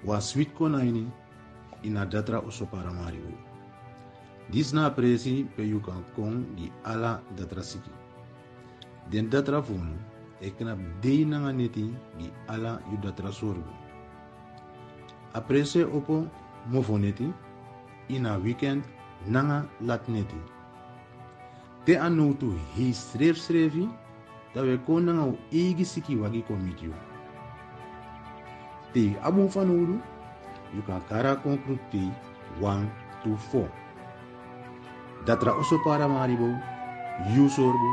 was sweet konaini ina datra oso paramariu. Dis na presi pe you kan kong di alla datra siki. Den datra funu ekna dei nanga neti di alla yu datra sorgu. Aprese opo mofoneti ina weekend nanga lat neti. Te anu tu hi srefi dat we kon nanga u egi siki wagi komitio. Te abu fanuru you kan kara konkruti 1 to 4. Datra oso para maribo, you sorbu,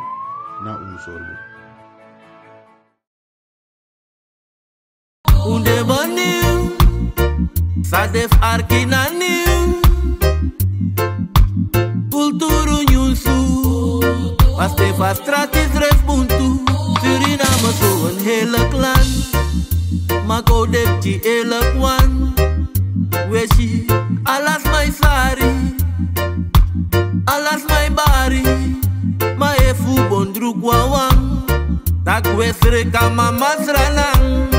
na sorbu. Unde baniu, sadef arkinaniu, Culturu nieuws, was te vast stratis respuntu, Suriname zo'n hele klan, maar kodek die elk wan, weshi, alas my sari. Alas my bari, ma efu bondru gwawang. Tak wesre kama masranang.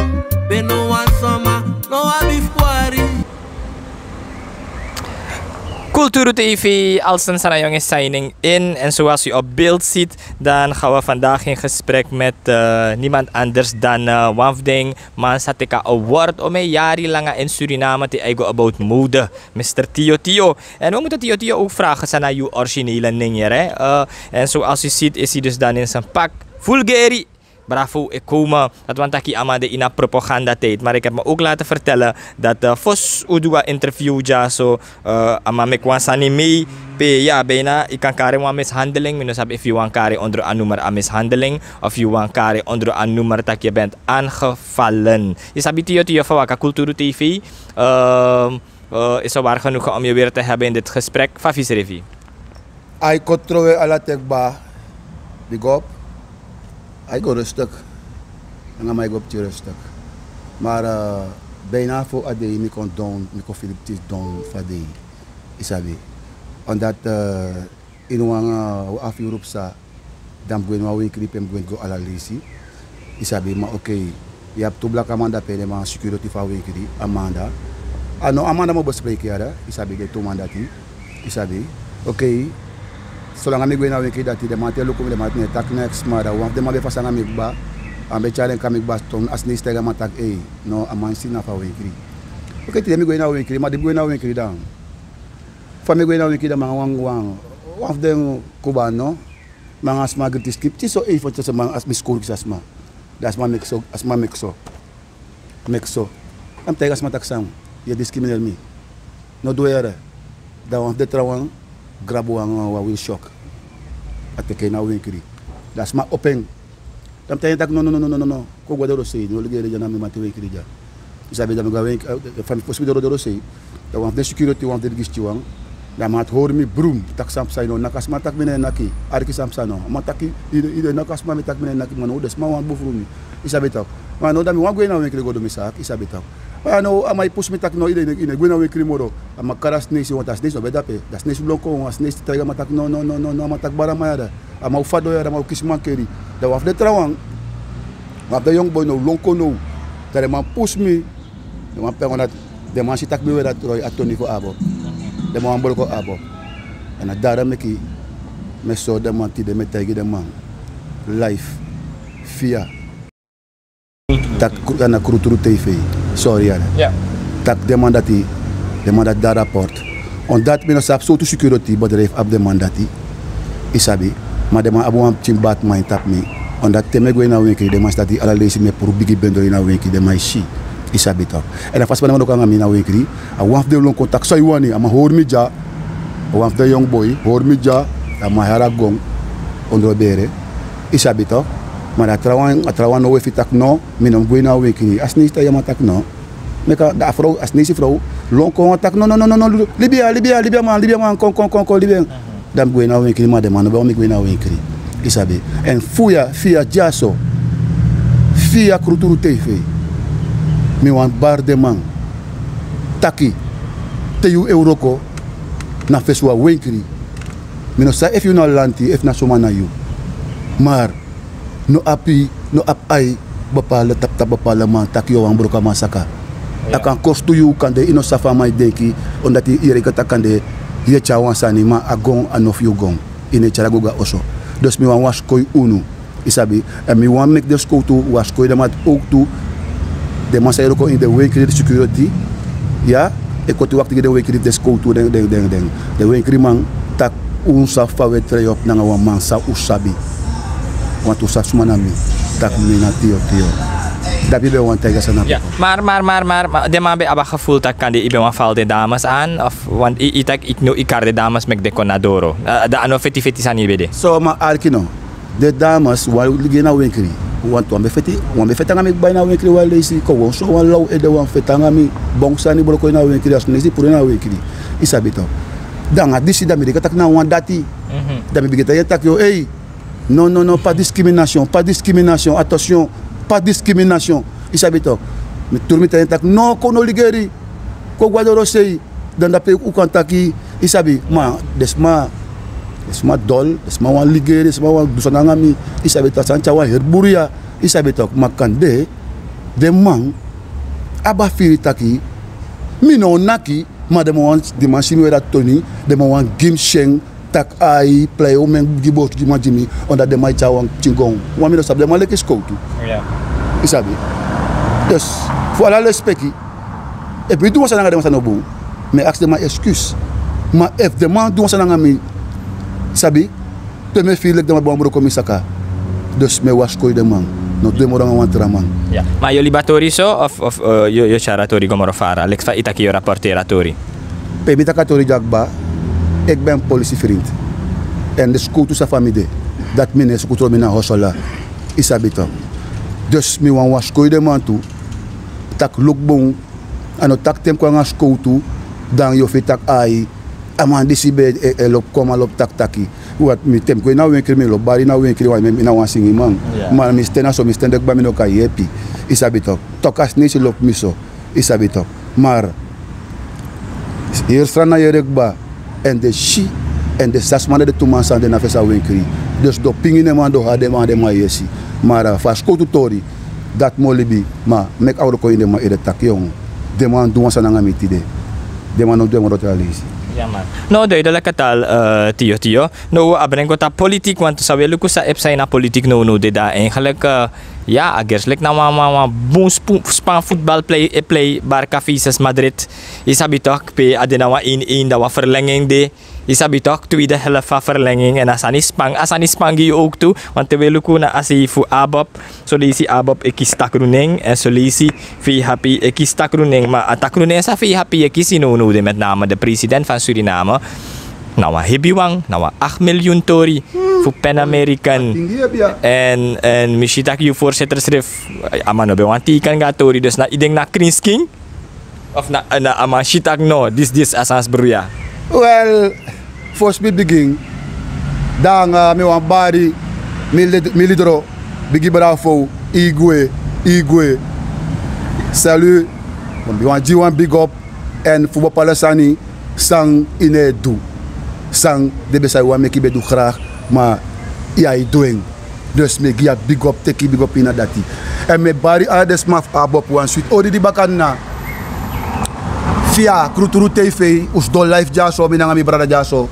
Beno wansama, no abifkwari. Culturu TV, Alston Sarayong is signing in. En zoals u op beeld ziet, dan gaan we vandaag in gesprek met niemand anders dan Wafding Mansatika Award om een jari lang in Suriname te eigen about mode, Mr. Tio Tio. En we moeten Tio Tio ook vragen zijn naar uw originele ninger. En zoals u ziet is hij dus dan in zijn pak vulgari. Bravo, ik kom dat want ik amade in een propaganda tijd. Maar ik heb me ook laten vertellen dat Fos Udua interview ja zo amamekwansani mee. Ja, bijna ik kan kare een mishandeling. Minus heb if je wan kare onder een nummer aan mishandeling of je wan kare onder een nummer dat je bent aangevallen. Je sabi Tio Tio van welke Culturu TV is zo waar genoeg om je weer te hebben in dit gesprek. Favis Revi. I controle alla tekba. Big up. Ik ga rustig. En dan ga ik op je rustig. Maar bijna voor AD, ik kon doen, ik kon Philips doen voor AD. Isabi. Omdat in een af Europe sa, dan gaan we winkel en gaan we alla lisi. Isabi, maar oké. Je hebt twee blakken Amanda pele, maar security van winkel, Amanda. Ah no, Amanda moet bespreken ja, Isabi de twee mandati. Isabi, oké. Zolang ik weet nou dat de maatje lopen met de maatje tak next maar dan want de maatje vast aan mij ba aan beetje alleen kan ik ba ton als niet tegen maar tak no aman sin na fa winkri. Oké die me nou winkri maar die go nou winkri dan. Van me go nou winkri dan maar wang de Cubano maar as ma grit script so even voor man as mi school asma. Das ma mixo asma mixo. Am tegen as ma tak sam. Je discrimineer me. No doere. Dan want de trouwen grabo ang will shock at the kena winkri das ma open tam tay tak no ko godoro sei no ligere jana mi mate winkri ja isabe da ga wink fan possibility do sei da wan de security wan de gisti wan da mat hor mi broom tak sam sai no nakas matak mine naki arki sam sano mataki ide nakas ma mi tak mine naki mano des ma wan bu frumi isabe tak ma no da mi wan go na winkri go do mi sak isabe tak ano amai pus mitak no ide ine gwena we krimoro ama karas nesi wontas nesi no bedape das nesi blonko as nesi taiga matak no matak barama ya ama ufado ya ama kisman keri da waf de trawang waf de young boy no lonko no tare ma pus mi de ma pengonat de ma sitak mi wera troy atoni ko abo de ma ambol ko abo ana dara meki meso de manti de metagi de man life fear tak ana Culturu TV sorry ja. Ja. Tak demandati dat rapport. Omdat men sap so to security bedrijf op demandati. Isabi, maar de man abu am timbat my tap me. Omdat teme go na winki de man stati ala lesi me pour bigi bendo na winki de my shi. Isabi tak. En afas man ko ngami na winki, a waf de lon contact so iwani ama hor mi ja. Waf de young boy hor mi ja ama hara gong ondro bere. Isabi tak. Maar atrawan no we fitak no minom gwena weki as ni sta yamatak no meka da afro as ni si fro lon ko atak no libya man kon libya dam gwena weki ma de man ba mi gwena weki isabe en fia jaso fia Culturu TV mi wan bar de man taki te yu euroko na feswa weki mi no sa if you no lanti if na soma na you maar no ap ai bapala tap bapala man takyo ang broka masaka Akan kostu you kan de ino safa mai deki omdat die kata kan de je chawan sani ma agon anof you gon in het charagoga oso. Dus mi wan was koi unu isabi en mi wan make de school to was koi de mat ook toe de masai ko in de weekly security ja ik kon waktu de weekly de school to de weekly man tak unsa fa wetre op na wan man sa usabi want usaf sumanami tak mina tio tio. Dat je wel tegen ja, maar de man bij abba gevoel dat kan die ibe wan val de dames aan of want ik nu ikar de dames mek de conadoro de ano feti sani bede so ma arkino de dames wal ligena wenkri want wan be feti ngami bay na wenkri wal lesi ko so wan law e de wan feta ngami bon sani bolo ko na wenkri as nesi pour na wenkri isabito danga disi da mi de tak na wan dati da mi bigeta tak yo hey non pas discrimination attention pas discrimination isabito mi turmi tan tak no kono ligeri ko guadoro sei dan dape u kantaki isabi ma desma dol desma wan ligeri desma wan dusananga mi isabito sancha wa herburia isabito makande de man aba firi taki mi no naki ma de wan dimanche mi wera toni de wan game sheng tak ai play o men gibot di majimi onda de mai chawang chingong wa mi no sab de maleke skoutu ja isabi dus voilà le speki et puis tout ça n'a pas de bon mais axe de ma excuse ma f demande tout ça n'a mi sabi te me file de ma bon comme saka dus me was koy de man no de mo wan traman ja maar jullie batori so of yo charatori gomorofara lex fa itaki yo rapporteratori pe mi takatori jagba ik ben politievriend en de school to sa familie dat mine school mina hosola isabito dus mi wan was koy de man tu tak look bon ano tak tem ko nga school tu dan yo fi tak ai aman disi be lop koma lop tak taki wat mi tem ko na wen krimi lo bari na wen kri wa mi na wan singi man man mi stena so mi stendek ba mi no kai happy isabito tokas ni si lop miso isabito maar hier strana yerek ba en de shi en de sasmane de tumansa de na fesa wenkri dus do pingine man do ha de man de ma yesi mara fas ko tutori dat molibi ma mek awro ko inde ma ede takyon de man do wansa nga mitide de man no de mo rotalisi ja man no duidelijk het al Tio no abren ko ta politiek want sabi lu ko sa epsay na politik no de da eigenlijk ja agerslik na mama boom span voetbal play Barca versus Madrid isabi toch pe adenawa in da wa verlenging de isabi toch tweede helft van verlenging en asani spangi ook toe want terwijl ko na asi fu abop so lisi abop ekista kruning en so lisi fi happy ekista kruning ma atakruning sa fi happy ekisino no de met name de president van Suriname nawa hebiwang nawa 8 miljoen tori voor Pan American en mishitak you voorzitter schrift amano be wanti kan ga tori dus na ideng na krinsking of na ama shitak no this asas bruya well first me begin dan me wan bari milidro bigi bravo igwe salut on wan ji wan big up en voetbal palesani sang inedu sang de besai wa meki bedu graag maar ja I doing dus me gia big up teki big up ina dati en me bari ades maf abop wan suite odi di bakana via Culturu TV us do live jaso binanga mi brada jaso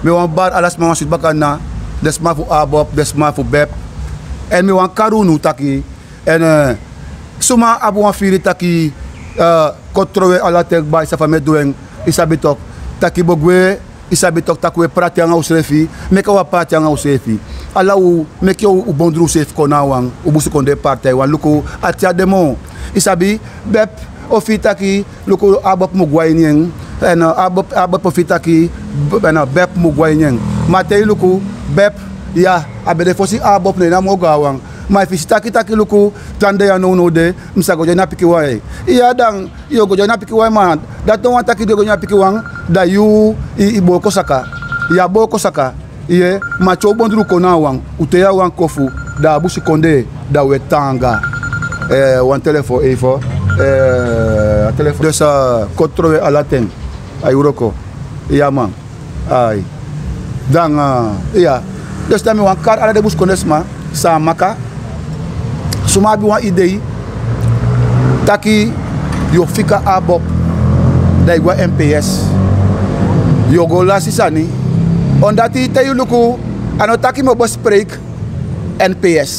me wan bar alas ma suite bakana des mafu abop des mafu bep en me wan karunu taki en suma abu wan firi taki controle alla dichtbij sa fame doing isabitok taki bogwe isabitok takwe prati anga usrefi meka wa prati anga usrefi ala u meki u bondru sef konawang u busu konde partay wan luko atia demo isabi bep ofitaki luko abop mugwainyen en abop ofitaki en bep mugwainyen matei luko bep ya abede fosi abop ne na mogawang my fish taki luku tande ya no de msago jana piki wai iya dang yo go jana piki wai man dat no taki de go jana piki wang da yu ibo kosaka ya bo kosaka ye macho bondru kona wang uteya wang kofu da busi konde da wetanga wan telefo efo telefo de sa controle alla ten ay uroko iya man ay dang iya dus dami wan kar ala de bus konesma sa maka suma bi wan idei taki yo fika abop da igwa NPS yo go la sisani ondati te yu luku ano taki mo bespreek NPS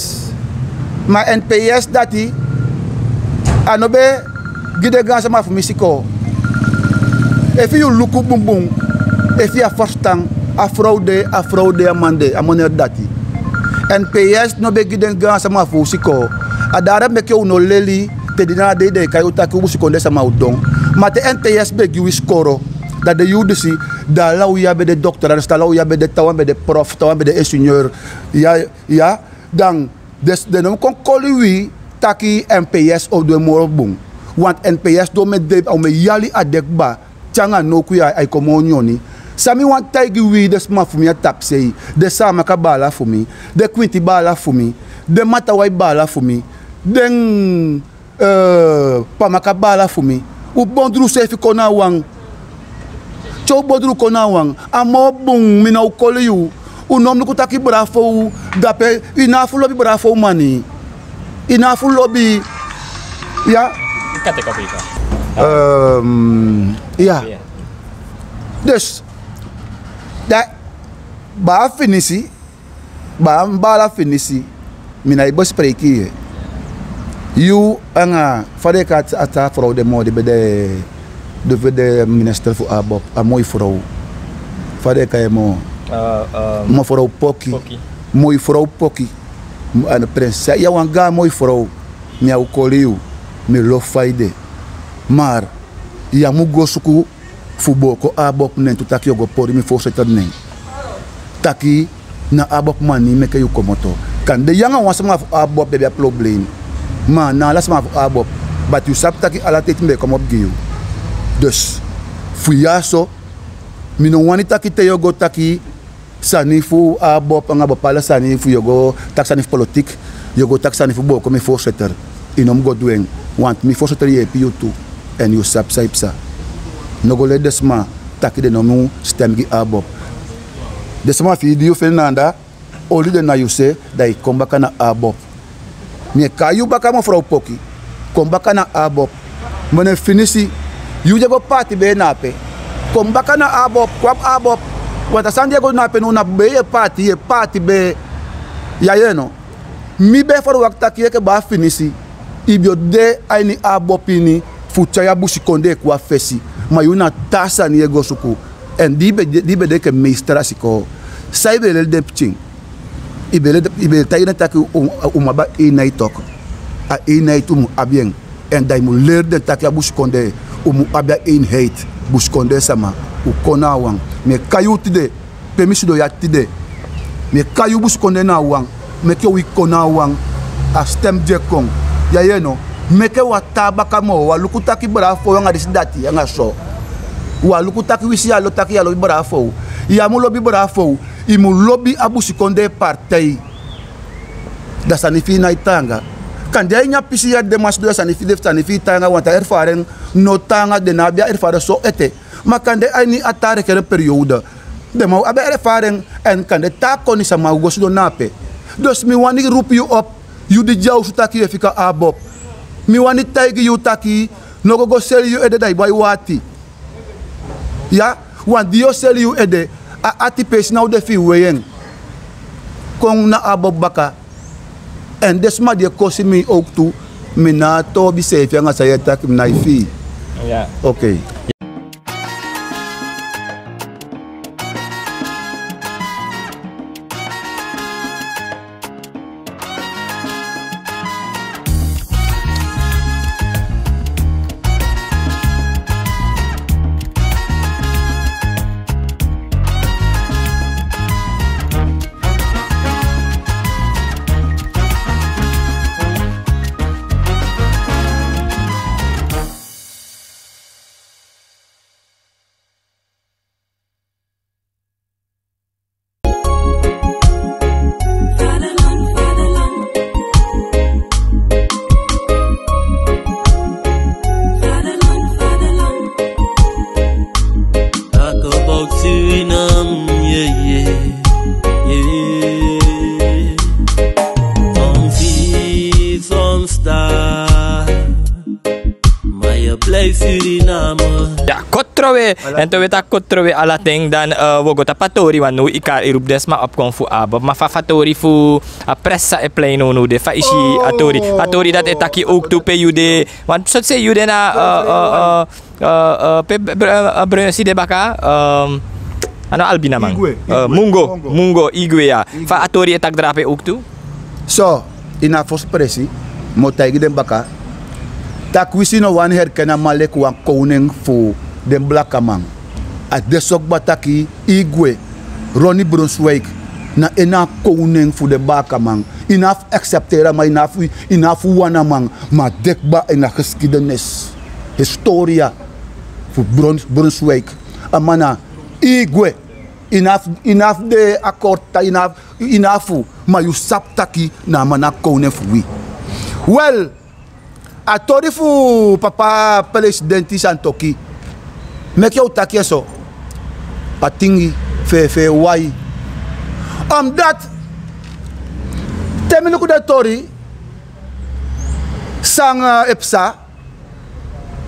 ma NPS dati ano be gide gansa ma fumisiko if you luku bum bum if you firstang a fraude amande amoner dati NPS no be gide gansa ma fumisiko adara meke uno leli te dina de kayo taki ubusiko ndesa ma udong mate NPS be giwi skoro dat de judici daar lau ya bij de dokter en sta lau ya bij de tawan bij de prof tawan bij de ingenieur ja dan des de no kon koliwi taki NPS of de morobung want NPS do met de o me yali adekba changa no kuya ay komonyoni sami want taigi wi des ma fumi taxi de sama ka bala fumi de kwinti bala fumi de matawai bala fumi den pamaka bala fumi u bondru sefi kona wang cho bodru kona wang amo bung mina ukole yu unom nuku taki brafo dape inafu lobi brafo mani inafu lobi ya kate kopi ka ya dus da ba finisi ba mbala finisi mina ibo spreki yu anga fadeka ata fraude mode bede de minister voor Abop, een mooie vrouw. Vader kan je mo vrouw Poki. Mooie vrouw Poki. En prinses, ja wanga mooie vrouw. Mia ukoliu, me lofaide. Maar ja mu go suku fuboko Abop nen tu taki ogo pori mi voorzitter nen. Taki na Abop mani meke yu komoto. Kan de yanga wasama Abop de probleem. Maar na las ma Abop, but you sap taki ala tet me kom op giu. Dus fuyaso mino wani taki te yogo taki sanifu abop anga bopala sanifu yogo tak sanif politik yogo tak sanifu boko mi voorzitter inom godweng want mi voorzitter je piutu en you sap saipsa nogo le desma taki de nomu stemgi abop desma video Fernanda oli de na you say dai kombaka na abop mi kayu baka mo frau poki kombaka na abop mone finisi you jago party be nape kom baka na abop kwap abop wata san Diego nape no na be party be ya yeno mi be for wakta ki ke ba finisi ibio de aini abopini fucha ya bushi konde kwa fesi mayuna tasa ni ego suku en dibe de ke meistra siko saibe le depching ibe tayina taki umaba inaitok a inaitum abien en dai mu leer de taki bushi konde umu abia eenheid buskonde sama u kona wang me kayu tide permission do ya tide me kayu buskonde na wang me ke wi kona wang a stem je kong ya yeno me ke wataba kamo wa lukutaki brafo nga disidati nga so wa lukutaki wisi ya lotaki ya lo brafo ya mu lobi brafo imu lobi abusikonde partei da sanifi na itanga kan dia nya pisi ya demas do sanifi tanga wanta erfaren no tanga de nabia erfaren so ete ma kan de ani atare kere periode de mau abe erfaren en kan de takoni sama gos do nape dos mi wani roep you op you de jouw taki fika abop mi wani taigi you taki no go sell you ede dai boy wati ya wan dio sell you ede a ati pes now de fi weyen kon na abop baka en desma die kosi mi ook toe mina to bi safe nga saya tak na ifi ja okay wij Suriname. Ja, kotrowe. En toen we dat kotrowe alla ting, dan we gaan naar patori, want nu ik roep des maar op kon voor abo. Maar van patori voor pressa e plein nu de fa ishi atori. Patori dat etaki ook toe pe jude. Want zo zeg jude na si de baka. Ano albina man? Mungo, igwe ya. Fa atori etak drape ook toe. So, in a first presi, motai den baka. Tak wisi no wan herkena malek wan koning fu den blaka man. A desok bataki igwe Ronnie Brunswijk na ena koning fu de baka man. Inaf acceptera maar inaf wana man. Maar dekba in a geschiedenis. Historia fu Brunswijk. Amana igwe inaf de akkorta inafu maar you saptaki na mana koning fu wi. Well, a tori fu papa presidenti santoki. Mek jou takje so. Patingi fe wai. Omdat temenu ku de tori sang epsa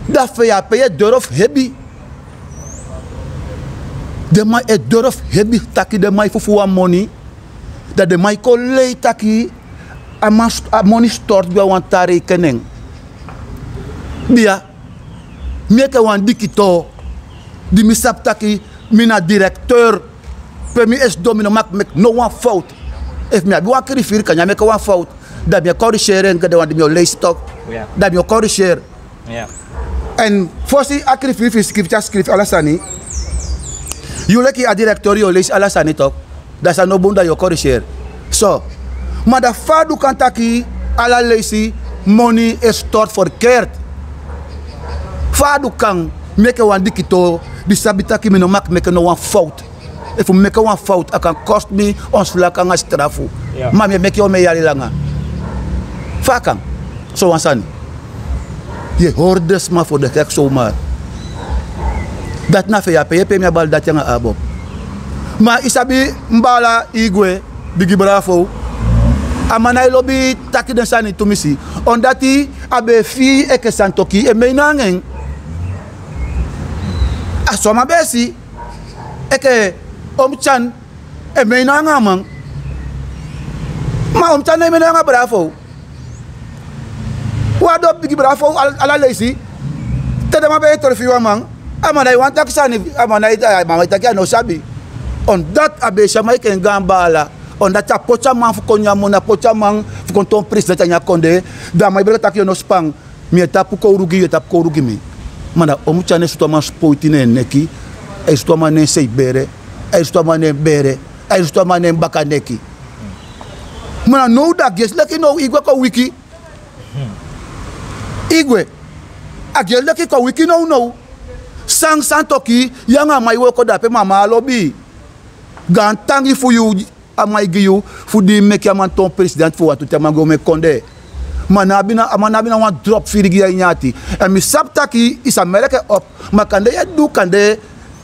da fe ya peye dorof hebi. De mai e dorof hebi taki de mai fufu wa money. Dat de mai ko lei taki a money stort bi wan tare keneng. Bia meke wan dikito di misap taki mina directeur permi es domino mak mek no one fout if me abi wan krifir kanya mek one fout da mi corriger en de wan di mi lay stock da mi corriger en fosi akrifir fi script alasani you leki a directeur yo lees alasani tok da sa no bunda yo corriger so maar da fadu kantaki ala leesi money is stort verkeerd. Fadu kan make one dikito di sabitaki me no mak make no one fout. If you make one fout, I can cost me ons vlak ang strafu. Maar me make yo me yali langa. Fakang. So wansani. Je hordes ma voor de gek zomaar. Dat na fe ya pe me bal dat yang abo. Maar isabi mbala igwe bigi bravo. Amanai lobby taki den sani tumisi. Ondati abe fi eke santoki e meinangen. Asoma besi eke omchan e meinanga man. Ma omchan e meinanga bravo. Wado bigi bravo ala lazy. Tede ma be torfi wa man. Amanai wan taki sani amanai mama taki no sabi. On dat abe shama eke ngambala. Omdat ja pocha man fu konya mona pocha man fu konton president anya konde da mai bela takio no spang mi tapu ko rugi mi mana omucha ne sutoma spoitine neki e sutoma ne seibere e sutoma ne bere e sutoma ne baka neki mana no da ges leki no igwe ko wiki igwe agel leki ko wiki no sang santoki yanga mai wo ko da pe mama lobby gantangi fu you amai giyu fudi meki amanton president fu watu tamango me konde manabina wan drop firigi ya nyati en mi saptaki is amerika op makande ya du kande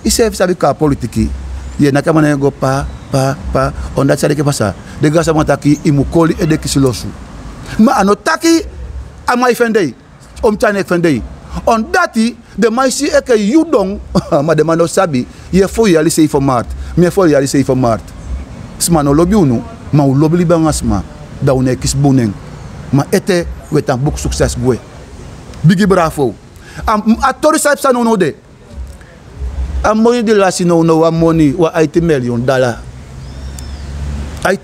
isef sabi ka politiki ye nakamane go pa onda tsare ke pasa de gasa mataki imukoli ede kisilosu ma anotaki amai fendei omtane fendei on dati de maisi eke yudong ma de mano sabi ye fo yali sei for mart me fo yali sei for mart sma no lobby unu ma u lobby libanga sma da une kis boneng ma ete wetan book success boy bigi bravo a tori sa no de a money de la sino no wa money wa $80 million $80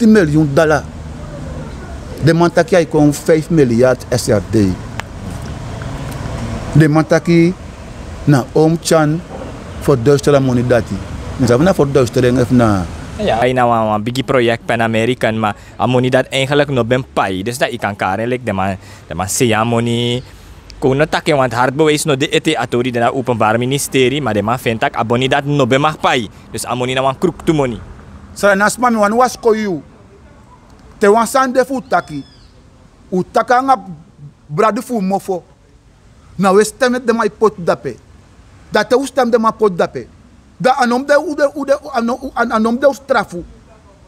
million de mantaki ay kon 5 miljard SRD de mantaki na omchan for duisteren money dati dus na voor duisteren even na. Ja, hij nou een big project pan American, maar amoni dat eigenlijk nog ben pai. Dus dat ik kan karelijk de man se amoni. Kono tak want hard bewijs no de ete atori de na openbaar ministerie, maar de man vindt dat aboni dat no ben mag pai. Dus amoni na wan kruk tu money. Sara nasma mi wan was koyu. Te wan sande fu taki. U takanga bradu fu mofo. Na we stem de mai pot dape. Dat te stem de ma pot dape. Da anom de strafu.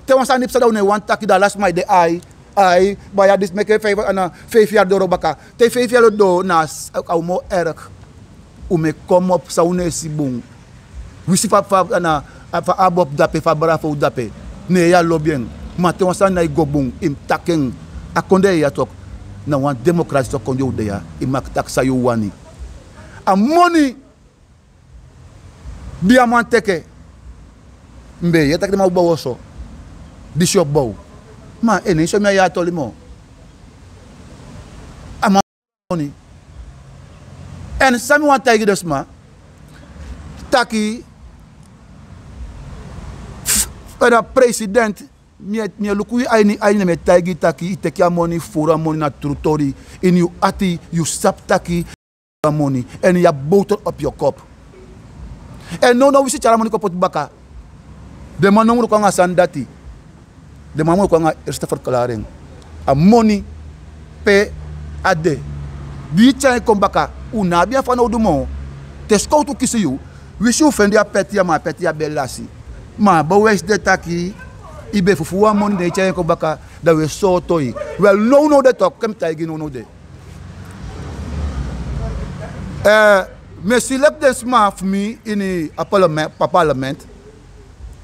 Te wan sande psa da une wan taki da last mai de ai. Ai, baya dis make 5 jaar door baka. Te 5 jaar door na au mo erg. me kom op saune si bon. Wisi fa abop dape fa brafo dape. Ne ya lo bien. Mate wan sa na go bon im taken akonde ya tok. Na wan demokrasi tok konde de ya im mak tak sa yo wani. A money diamanteke. Mbe ye tak de ma bo so. Bishop bow. Ma ene so me ya tolimo. Ama money. En sami wan tagi desma. Taki para president mi luku ai me tagi taki iteki money fora money na trutori in you ati you sap taki money and you boat up your cup. And no we see chara money kopot baka. De man no ko nga sandati. De man ko nga eerste verklaring. A money pe ade. Di chai kom baka una bia fa no do mo. Tesco to kisi you. We should offend ya petia ma petia belasi. Ma ba wes de taki ibe fufu wa money de chai kom baka da we so toy. Well no de talk kem tagi no de. Me select this man for me in a parliament.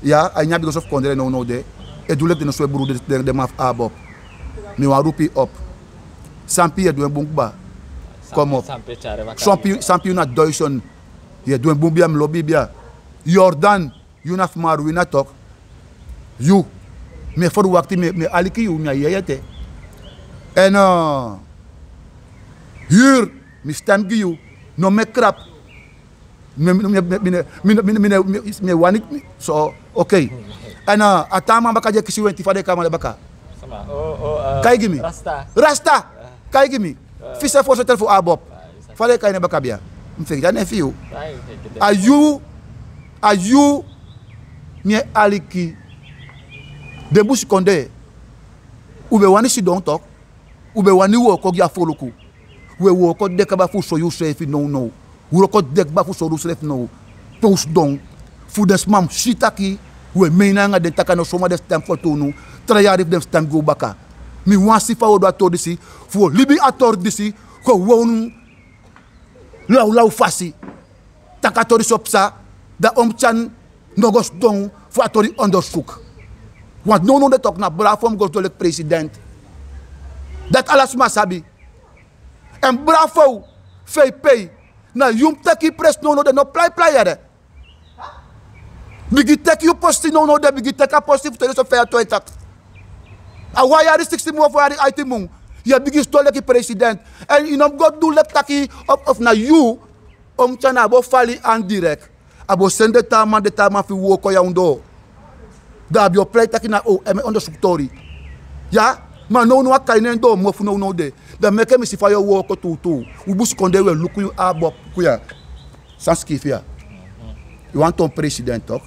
Ja, I have because of Condre no de. E doe het in een soort broer de maf abop. Me wa rupi op. Sampi doen bunkba. Kom op. Sampi na duizend. Je doen bumbiam lobby bia. Jordan, you naf maar we na talk. You. Me for wakti me aliki you na yete. En hier me stem gi you. No me krap. Me wanik so okay. En atama baka je kisi wenti fade kama baka. Kai gimi. Rasta. Kai gimi. Fisa for setel for abop. Fade kai ne baka bia. Mfek ja ne fiu. Ayu me aliki. De busi konde. Ube wani si don talk. Ube wani wo ko ya foluku. We wo ko de ka ba fu so you say if no. We ko dek ba fu so do self no. Tous don. Fu des mam shitaki. We meina nga de taka no soma de stem for tonu. Traya rif dem stem go baka. Mi wan si fa odo ator disi. Fu libi ator disi. Ko won lau fasi. Taka tori sopsa. Da omchan nogos don. Fu atori onderzoek. Want no de talk na brafom goes to the president. Dat alles masabi. En bravo. VP. Na yum taki press no de no play yere. Bigi taki you posti no de bigi taka posti fu so fair to etak. A why 60 mo for ari IT mung. Ya bigi stole ki president. En you know God do lek taki of na you chana abo fali en direct. Abo sende de tama fi wo ko ya undo. Da bio play taki na onderzoek tori. Ja? Maar no akainen do mo fu no de. Da make me si fa yo wo ko tutu. Ubus konde we luku you abo kuya. Sanskifia. You want ton president toch?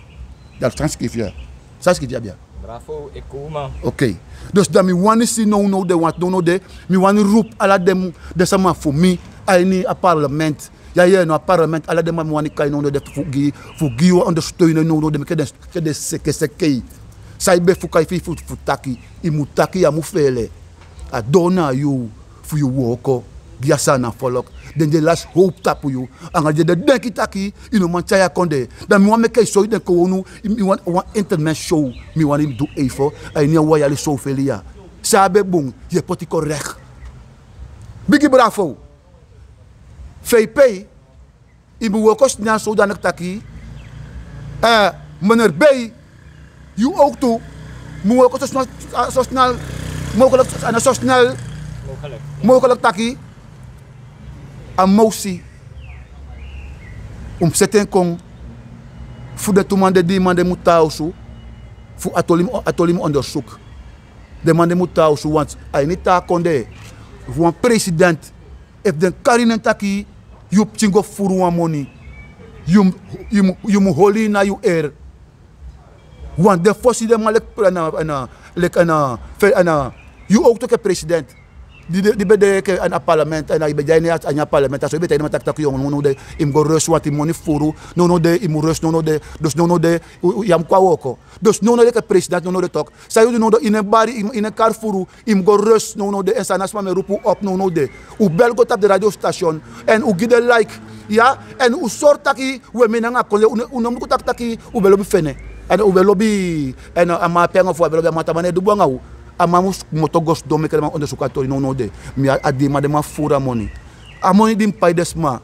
Dat sanskifia. Sanskifia bia. Bravo, ik kom man. Okay. Dus dat mi wani si no de want no de. Mi wani roep ala dem de sama for me. I need a parlement. Ja no parlement ala dem mi wani kai no de fugi ondersteunen no de ke de seke. Sai be fukai fi futaki. Imutaki ya mufele. Adona you for you woko. Biasa na follow. Then the last hope tapu you. Anga de denki taki ino manchaya konde. Dan mi wan make show den ko wonu mi wan internet show mi wan him do efo. Ai ni wa yali so felia. Sabe bung je poti correct. Bigi bravo. VP ibu wokos na so dan taki. Meneer B you ook toe. Mu wokos so snel mogelijk en zo snel mogelijk taki. A motie zetten kon voor de toemande die man de moet tausu voor atolim onderzoek. De man de moet tausu want hij niet ta konde voor een president if de karinen taki you chingo voor een money you mu holi na you air want de fossi de man you ook toch president. Die bede ke aan parlement en ibe jai niet aan parlement so ibe tijd tak jong no de im go rus wat money furu no de im rus no de dus no de yam kwa woko dus no de ke president no de tok say no de in een bari in een car furu im go rus no de en sanas me rupu op no de u bel go tap de radio station en u gide like Ja, en hoe soort taki, we menanga kole, unomu taki, u belobi fene. En u belobi, en ama pengo voor belobi amatamane du bangau. Amamus motogos dome kele ma onderzoekatori no de. Mi adima de ma fura money. Amoni dim paidesma.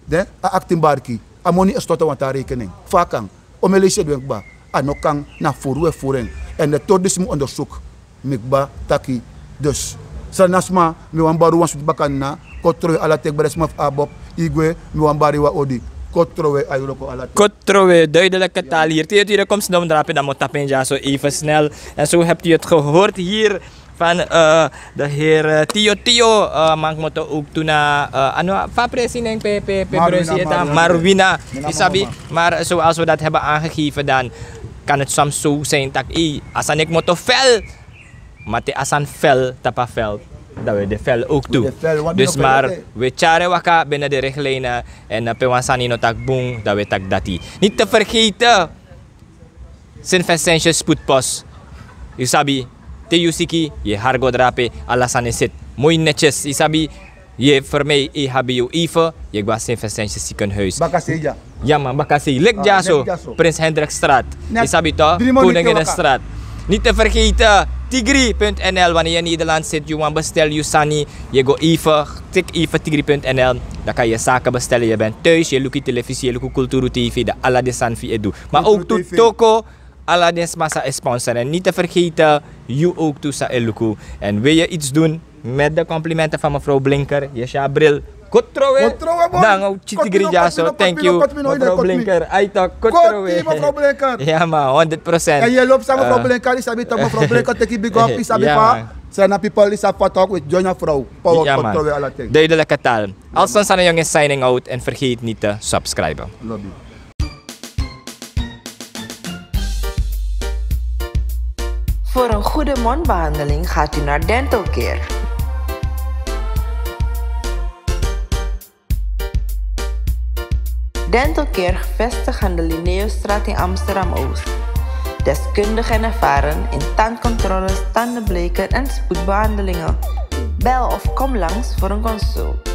De, a actimbarki. Amoni is tot een rekening. Vakang. Omelesje denkba. Anokang na furu e furen. En de tordisme onderzoek. Mikba taki. Dus. Sanasma, mi wambaru wan sut bakana. Kotrowe alla tek beresmaf abop. Igwe, mi wambari wa odi. Kotrowe ayuloko alla tek. Kotrowe, duidelijke taal hier. Tio Tio, kom snel drapen, dan moet tappen ja zo even snel. En zo hebt u het gehoord hier van de heer Tio Tio. Mag moeten ook toen ano, pa president Marwina, isabi. Maar zoals we dat hebben aangegeven, dan kan het soms zo zijn dat als ik moet fel, maar als een fel, tapa fel. Dat we de vel ook doen. Dus maar we charen waka binnen de richtlijnen en pewansani no tak boom dat we tak dati. Niet te vergeten, Sint-Vincentje spoedpost. Isabi, te yusiki, je hargo drape, alasan is het. Mooi netjes, isabi, je voor mij, je hebben je even, je was Sint-Vincentje ziekenhuis. Baka ja. Ja man, baka lek jaso, Prins Hendrikstraat. Isabi toch, Koninginnenstraat. Niet te vergeten, tigri.nl. Wanneer je in Nederland zit, je want bestel je sani. Je go even, tik even tigri.nl. Dan kan je zaken bestellen. Je bent thuis, je lukt televisie, je lukt Culturu TV, de alla de sanfi edu. Maar ook to toko, alla de massa sponsor. En niet te vergeten, je ook to sa eluku. En wil je iets doen met de complimenten van mevrouw Blinker, je sha bril. Kotrowe, dan tigri jaso. Thank you, mevrouw Blinker. Aita, kotrowe. Mevrouw Blinker. Ja man, 100%. En je loopt samen mevrouw Blinker, isabi toch mevrouw Blinker, take big up, isabi pa. Zijn people is a talk with Johnny vrouw. Ja man, duidelijke taal. Als dan zijn jongens signing out en vergeet niet te subscriben. Lobby. Voor een goede mondbehandeling gaat u naar Dental Care. Dental Care gevestigd aan de Linnaeusstraat in Amsterdam-Oost. Deskundig en ervaren in tandcontroles, tandenbleken en spoedbehandelingen. Bel of kom langs voor een consult.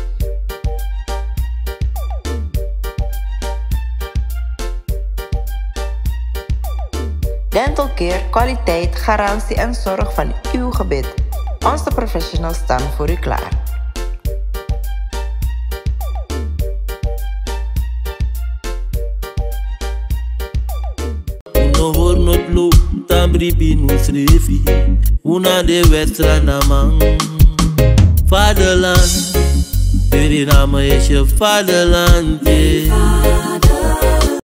Dental Care, kwaliteit, garantie en zorg van uw gebit. Onze professionals staan voor u klaar. No hornot lo tambri binus refi. Una de wetra namang. Vaderland, Suriname is je vaderland.